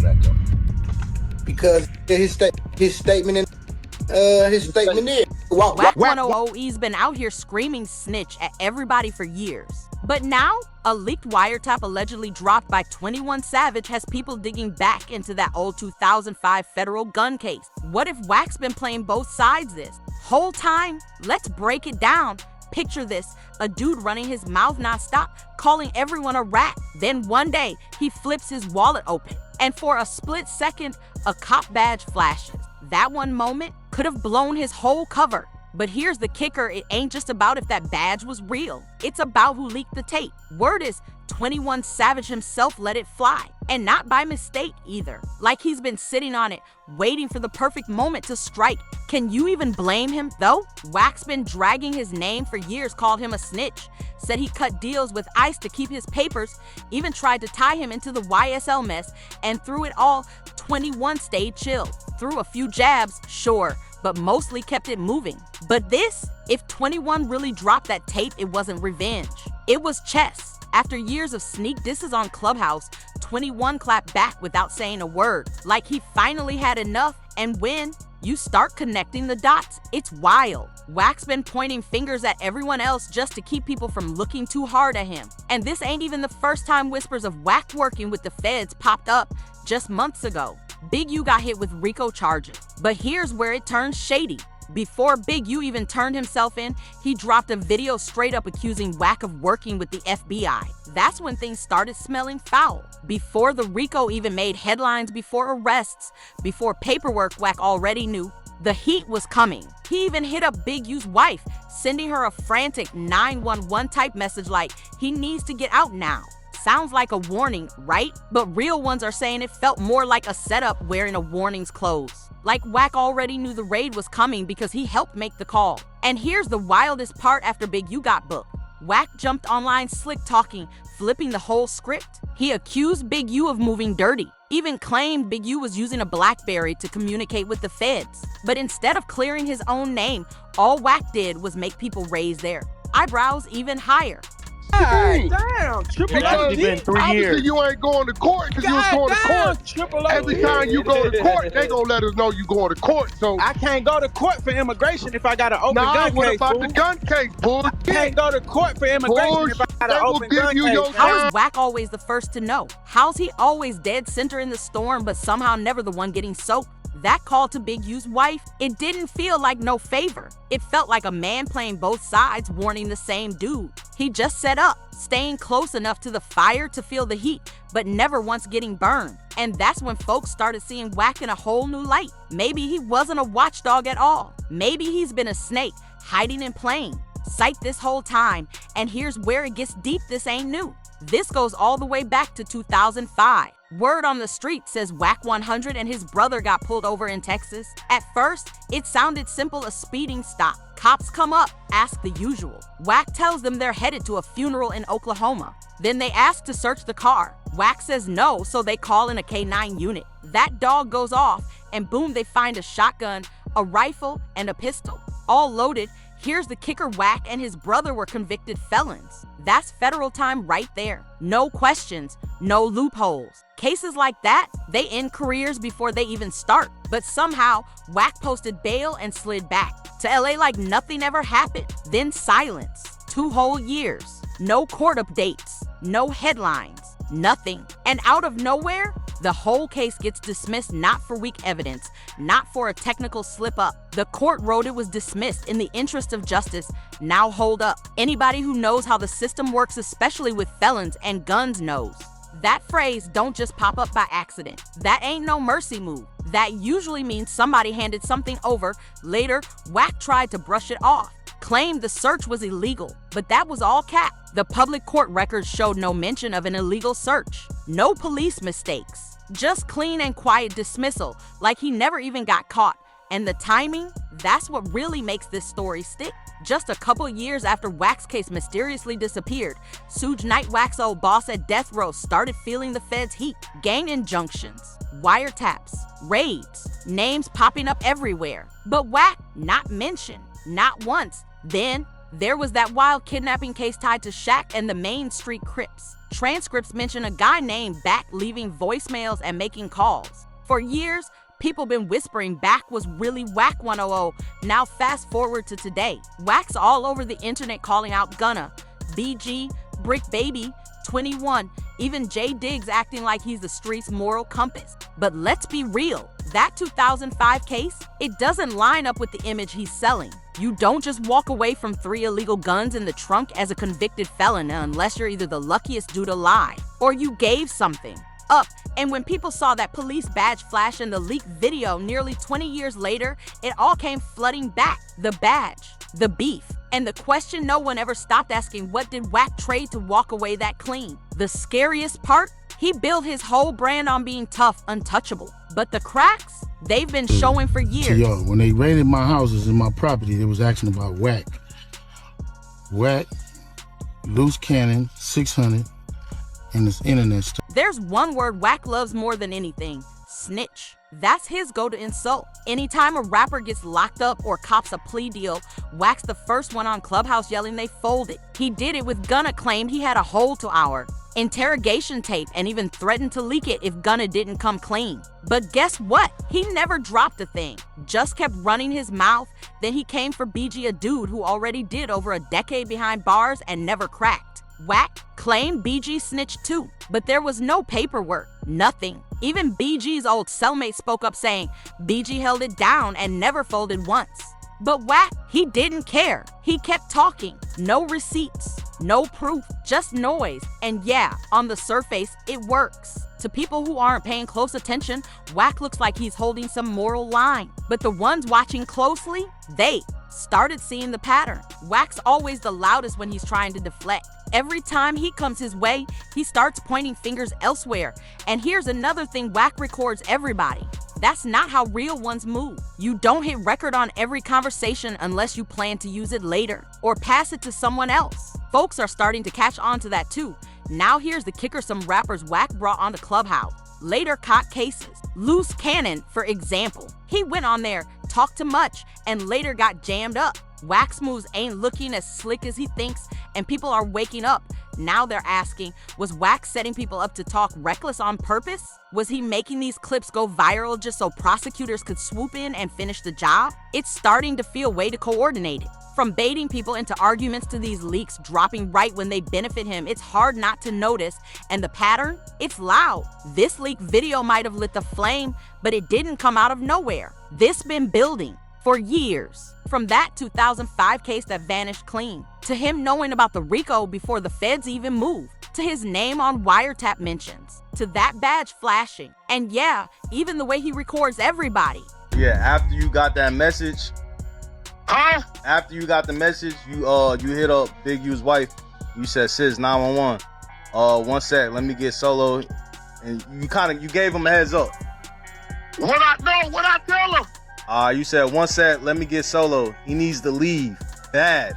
back up? Because his statement is Wack 100's been out here screaming snitch at everybody for years. But now, a leaked wiretap allegedly dropped by 21 Savage has people digging back into that old 2005 federal gun case. What if Wack's been playing both sides this whole time? Let's break it down. Picture this, a dude running his mouth nonstop, calling everyone a rat. Then one day, he flips his wallet open, and for a split second, a cop badge flashes. That one moment could have blown his whole cover. But here's the kicker, it ain't just about if that badge was real. It's about who leaked the tape. Word is 21 Savage himself let it fly. And not by mistake either. Like he's been sitting on it, waiting for the perfect moment to strike. Can you even blame him though? Wack's been dragging his name for years, called him a snitch, said he cut deals with ICE to keep his papers, even tried to tie him into the YSL mess, and through it all, 21 stayed chill. Threw a few jabs, sure, but mostly kept it moving. But this, if 21 really dropped that tape, it wasn't revenge. It was chess. After years of sneak disses on Clubhouse, 21 clapped back without saying a word, like he finally had enough. And when you start connecting the dots, it's wild. Wack's been pointing fingers at everyone else just to keep people from looking too hard at him. And this ain't even the first time whispers of Wack working with the feds popped up just months ago. Big U got hit with RICO charges. But here's where it turns shady. Before Big U even turned himself in, he dropped a video straight up accusing Wack of working with the FBI. That's when things started smelling foul. Before the RICO even made headlines, before arrests, before paperwork, Wack already knew the heat was coming. He even hit up Big U's wife, sending her a frantic 911 type message like, he needs to get out now. Sounds like a warning, right? But real ones are saying it felt more like a setup wearing a warning's clothes. Like Wack already knew the raid was coming because he helped make the call. And here's the wildest part after Big U got booked. Wack jumped online slick talking, flipping the whole script. He accused Big U of moving dirty, even claimed Big U was using a BlackBerry to communicate with the feds. But instead of clearing his own name, all Wack did was make people raise their eyebrows even higher. God damn, Triple It's been 3 years. Obviously, you ain't going to court because you was going to court. Triple Every time you go to court, they gonna let us know you going to court. So I can't go to court for immigration if I got an open nah, gun what case. about Fool. the gun case, bull? I can't go to court for immigration if I got an open gun case. How is Wack always the first to know? How's he always dead center in the storm but somehow never the one getting soaked? That call to Big U's wife, it didn't feel like no favor. It felt like a man playing both sides, warning the same dude. He just set up, staying close enough to the fire to feel the heat, but never once getting burned. And that's when folks started seeing Wack in a whole new light. Maybe he wasn't a watchdog at all. Maybe he's been a snake, hiding in plain sight this whole time. And here's where it gets deep, this ain't new. This goes all the way back to 2005. Word on the street says Wack 100 and his brother got pulled over in Texas. At first, it sounded simple, a speeding stop. Cops come up, ask the usual. Wack tells them they're headed to a funeral in Oklahoma. Then they ask to search the car. Wack says no, so they call in a K9 unit. That dog goes off, and boom, they find a shotgun, a rifle, and a pistol. All loaded. Here's the kicker, Wack and his brother were convicted felons. That's federal time right there. No questions, no loopholes. Cases like that, they end careers before they even start. But somehow, Wack posted bail and slid back to LA like nothing ever happened. Then silence. 2 whole years. No court updates, no headlines, nothing. And out of nowhere, the whole case gets dismissed, not for weak evidence, not for a technical slip up. The court wrote it was dismissed in the interest of justice. Now hold up. Anybody who knows how the system works, especially with felons and guns, knows. That phrase don't just pop up by accident. That ain't no mercy move. That usually means somebody handed something over. Later, Wack tried to brush it off, claimed the search was illegal, but that was all cap. The public court records showed no mention of an illegal search. No police mistakes. Just clean and quiet dismissal, like he never even got caught. And the timing, that's what really makes this story stick. Just a couple years after Wack's case mysteriously disappeared, Suge Knight, Wack's old boss at death row, started feeling the feds' heat. Gang injunctions, wiretaps, raids, names popping up everywhere. But Wack, not mentioned, not once. Then there was that wild kidnapping case tied to Shaq and the Main Street Crips. Transcripts mention a guy named Wack leaving voicemails and making calls. For years, people been whispering Wack was really Wack 100. Now fast forward to today. Wack's all over the internet calling out Gunna, BG, Brick Baby, 21, even J Diggs acting like he's the street's moral compass. But let's be real, that 2005 case, it doesn't line up with the image he's selling. You don't just walk away from 3 illegal guns in the trunk as a convicted felon unless you're either the luckiest dude alive or you gave something up. And when people saw that police badge flash in the leaked video nearly 20 years later, it all came flooding back. The badge, the beef, and the question no one ever stopped asking, what did Wack trade to walk away that clean? The scariest part? He built his whole brand on being tough, untouchable. But the cracks, they've been showing for years. Yo, when they raided my houses and my property, they was asking about Wack. Wack, loose cannon, 600, and this internet stuff. There's one word Wack loves more than anything: snitch. That's his go-to insult. Anytime a rapper gets locked up or cops a plea deal, Wack's the first one on Clubhouse yelling they folded. He did it with Gunna, claimed he had a hold to our interrogation tape and even threatened to leak it if Gunna didn't come clean. But guess what? He never dropped a thing, just kept running his mouth. Then he came for BG, a dude who already did over a decade behind bars and never cracked. Wack claimed BG snitched too, but there was no paperwork, nothing. Even BG's old cellmate spoke up saying BG held it down and never folded once. But Wack, he didn't care. He kept talking. No receipts, no proof, just noise. And yeah, on the surface, it works. To people who aren't paying close attention, Wack looks like he's holding some moral line. But the ones watching closely, they started seeing the pattern. Wack's always the loudest when he's trying to deflect. Every time he comes his way, he starts pointing fingers elsewhere. And here's another thing: Wack records everybody. That's not how real ones move. You don't hit record on every conversation unless you plan to use it later or pass it to someone else. Folks are starting to catch on to that too. Now here's the kicker: some rappers Wack brought onto Clubhouse later caught cases. Loose Cannon, for example. He went on there, talked too much, and later got jammed up. Wack's moves ain't looking as slick as he thinks, and people are waking up. Now they're asking, was Wack setting people up to talk reckless on purpose? Was he making these clips go viral just so prosecutors could swoop in and finish the job? It's starting to feel way too coordinated. From baiting people into arguments to these leaks dropping right when they benefit him, it's hard not to notice. And the pattern? It's loud. This leaked video might have lit the flame, but it didn't come out of nowhere. This been building for years. From that 2005 case that vanished clean, to him knowing about the RICO before the feds even moved, to his name on Wiretap mentions, to that badge flashing, and yeah, even the way he records everybody. Yeah, after you got that message, Huh? after you got the message, you hit up Big U's wife. You said, "Sis, 911. One sec, let me get solo." And you gave him a heads up. What I tell her? You said, "One sec, let me get solo. He needs to leave. Bad."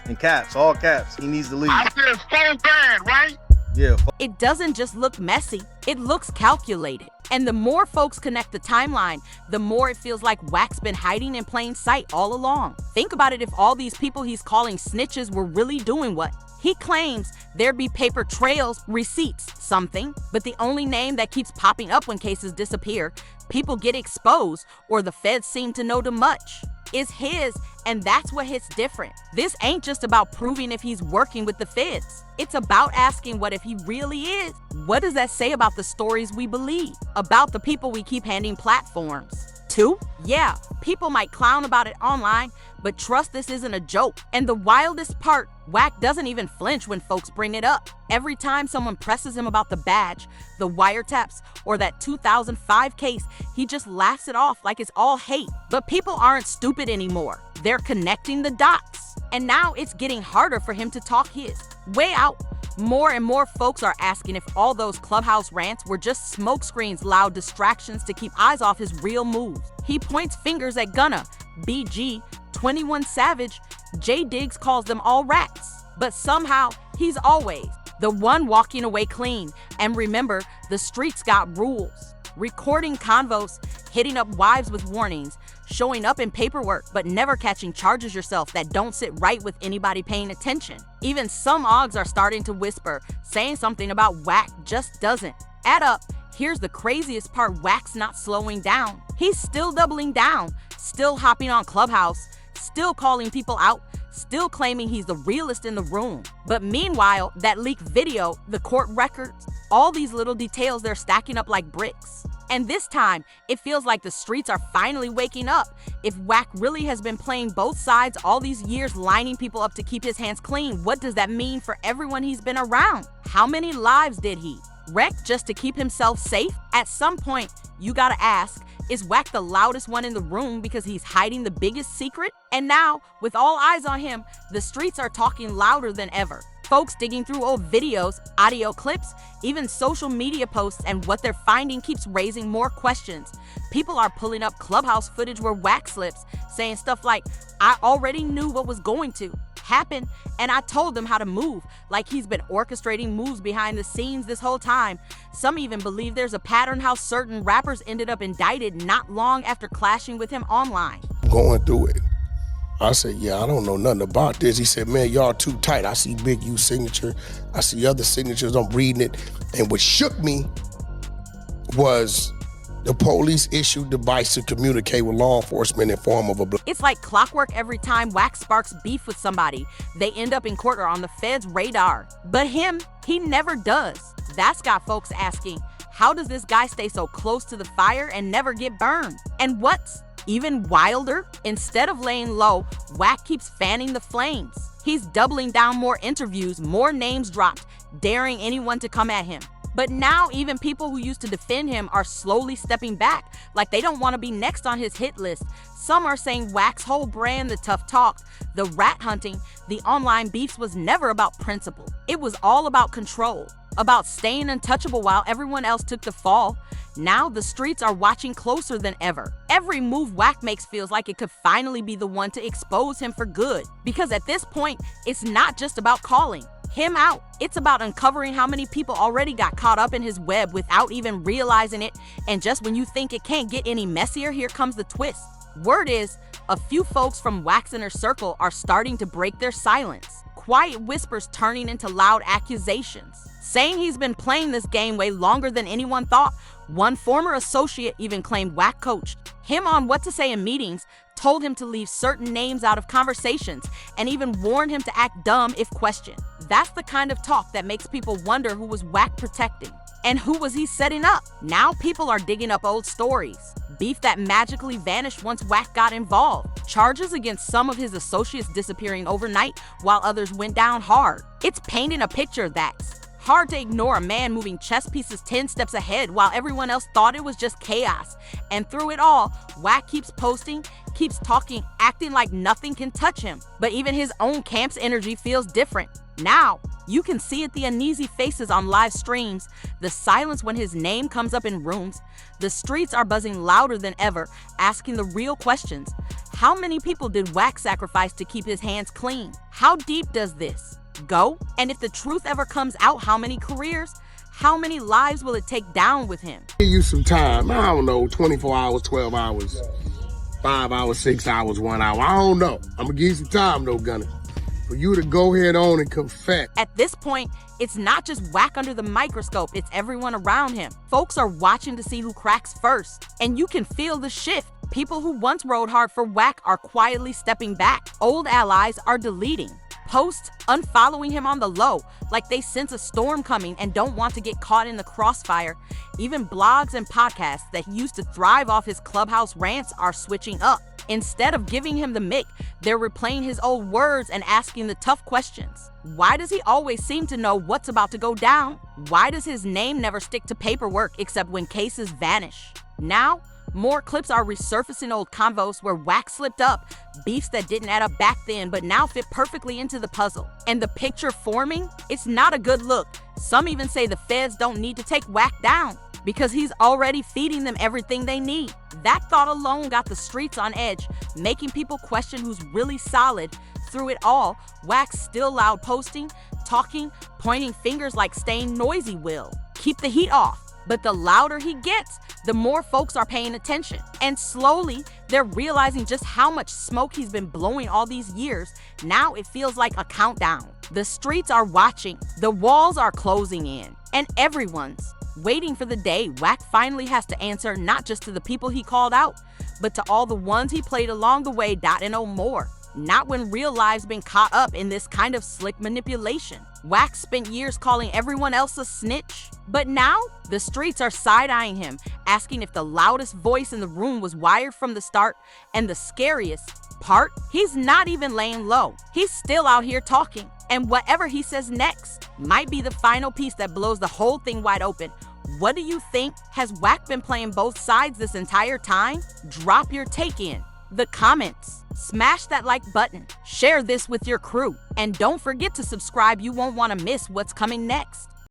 In caps, all caps. He needs to leave. I said so bad, right? Yeah. It doesn't just look messy, it looks calculated. And the more folks connect the timeline, the more it feels like Wack's been hiding in plain sight all along. Think about it: if all these people he's calling snitches were really doing what he claims, there'd be paper trails, receipts, something. But the only name that keeps popping up when cases disappear, people get exposed, or the feds seem to know too much, is his. And that's what hits different. This ain't just about proving if he's working with the feds. It's about asking, what if he really is? What does that say about the stories we believe? About the people we keep handing platforms to? Yeah, people might clown about it online, but trust, this isn't a joke. And the wildest part, Wack doesn't even flinch when folks bring it up. Every time someone presses him about the badge, the wiretaps, or that 2005 case, he just laughs it off like it's all hate. But people aren't stupid anymore. They're connecting the dots. And now it's getting harder for him to talk his way out. More and more folks are asking if all those Clubhouse rants were just smokescreens, loud distractions to keep eyes off his real moves. He points fingers at Gunna, BG, 21 Savage, J Diggs calls them all rats. But somehow, he's always The one walking away clean. And remember, the streets got rules. Recording convos, hitting up wives with warnings, showing up in paperwork but never catching charges yourself that don't sit right with anybody paying attention. Even some OGs are starting to whisper, saying something about Wack just doesn't add up. Here's the craziest part: Wack's not slowing down. He's still doubling down, still hopping on Clubhouse, still calling people out, still claiming he's the realest in the room. But meanwhile, that leaked video, the court records, all these little details, they're stacking up like bricks. And this time, it feels like the streets are finally waking up. If Wack really has been playing both sides all these years, lining people up to keep his hands clean, what does that mean for everyone he's been around? How many lives did he wreck just to keep himself safe? At some point, you gotta ask, is Wack the loudest one in the room because he's hiding the biggest secret? And now, with all eyes on him, the streets are talking louder than ever. Folks digging through old videos, audio clips, even social media posts, and what they're finding keeps raising more questions. People are pulling up Clubhouse footage where Wack slips, saying stuff like, "I already knew what was going to happen, and I told them how to move," like he's been orchestrating moves behind the scenes this whole time. Some even believe there's a pattern how certain rappers ended up indicted not long after clashing with him online. Going through it, I said, yeah, I don't know nothing about this. He said, man, y'all too tight. I see Big U signature. I see other signatures. I'm reading it. And what shook me was the police issued device to communicate with law enforcement in form of a... It's like clockwork every time Wack sparks beef with somebody. They end up in court or on the Fed's radar. But him, he never does. That's got folks asking, how does this guy stay so close to the fire and never get burned? And what's even wilder, instead of laying low, Wack keeps fanning the flames. He's doubling down, more interviews, more names dropped, daring anyone to come at him. But now even people who used to defend him are slowly stepping back, like they don't want to be next on his hit list. Some are saying Wack's whole brand, the tough talk, the rat hunting, the online beefs, was never about principle. It was all about control, about staying untouchable while everyone else took the fall. Now the streets are watching closer than ever. Every move Wack makes feels like it could finally be the one to expose him for good. Because at this point, it's not just about calling him out. It's about uncovering how many people already got caught up in his web without even realizing it. And just when you think it can't get any messier, here comes the twist. Word is, a few folks from Wack's inner circle are starting to break their silence. Quiet whispers turning into loud accusations, saying he's been playing this game way longer than anyone thought. One former associate even claimed Wack coached him on what to say in meetings, told him to leave certain names out of conversations, and even warned him to act dumb if questioned. That's the kind of talk that makes people wonder who was Wack protecting and who was he setting up. Now people are digging up old stories. Beef that magically vanished once Wack got involved. Charges against some of his associates disappearing overnight while others went down hard. It's painting a picture that's hard to ignore. A man moving chess pieces 10 steps ahead while everyone else thought it was just chaos. And through it all, Wack keeps posting, keeps talking, acting like nothing can touch him. But even his own camp's energy feels different. Now, you can see it, the uneasy faces on live streams, the silence when his name comes up in rooms. The streets are buzzing louder than ever, asking the real questions. How many people did Wack sacrifice to keep his hands clean? How deep does this go? And if the truth ever comes out, how many careers, how many lives will it take down with him? Give you some time. I don't know, 24 hours, 12 hours, 5 hours, 6 hours, 1 hour. I don't know. I'm gonna give you some time though, Gunner, for you to go ahead on and confess. At this point, it's not just Wack under the microscope, it's everyone around him. Folks are watching to see who cracks first. And you can feel the shift. People who once rode hard for Wack are quietly stepping back. Old allies are deleting posts, unfollowing him on the low, like they sense a storm coming and don't want to get caught in the crossfire. Even blogs and podcasts that used to thrive off his Clubhouse rants are switching up. Instead of giving him the mic, they're replaying his old words and asking the tough questions. Why does he always seem to know what's about to go down? Why does his name never stick to paperwork except when cases vanish? Now, more clips are resurfacing, old convos where Wack slipped up, beefs that didn't add up back then but now fit perfectly into the puzzle. And the picture forming, it's not a good look. Some even say the feds don't need to take Wack down. because he's already feeding them everything they need. That thought alone got the streets on edge, making people question who's really solid. Through it all, Wack's still loud posting, talking, pointing fingers like staying noisy will keep the heat off. But the louder he gets, the more folks are paying attention. And slowly, they're realizing just how much smoke he's been blowing all these years. Now it feels like a countdown. The streets are watching, the walls are closing in, and everyone's waiting for the day Wack finally has to answer, not just to the people he called out, but to all the ones he played along the way. And no more. Not when real lives been caught up in this kind of slick manipulation. Wack spent years calling everyone else a snitch, but now the streets are side-eyeing him, asking if the loudest voice in the room was wired from the start. And the scariest part, he's not even laying low. He's still out here talking, and whatever he says next might be the final piece that blows the whole thing wide open. What do you think? Has Wack been playing both sides this entire time? Drop your take in the comments. Smash that like button, share this with your crew, and don't forget to subscribe. You won't want to miss what's coming next.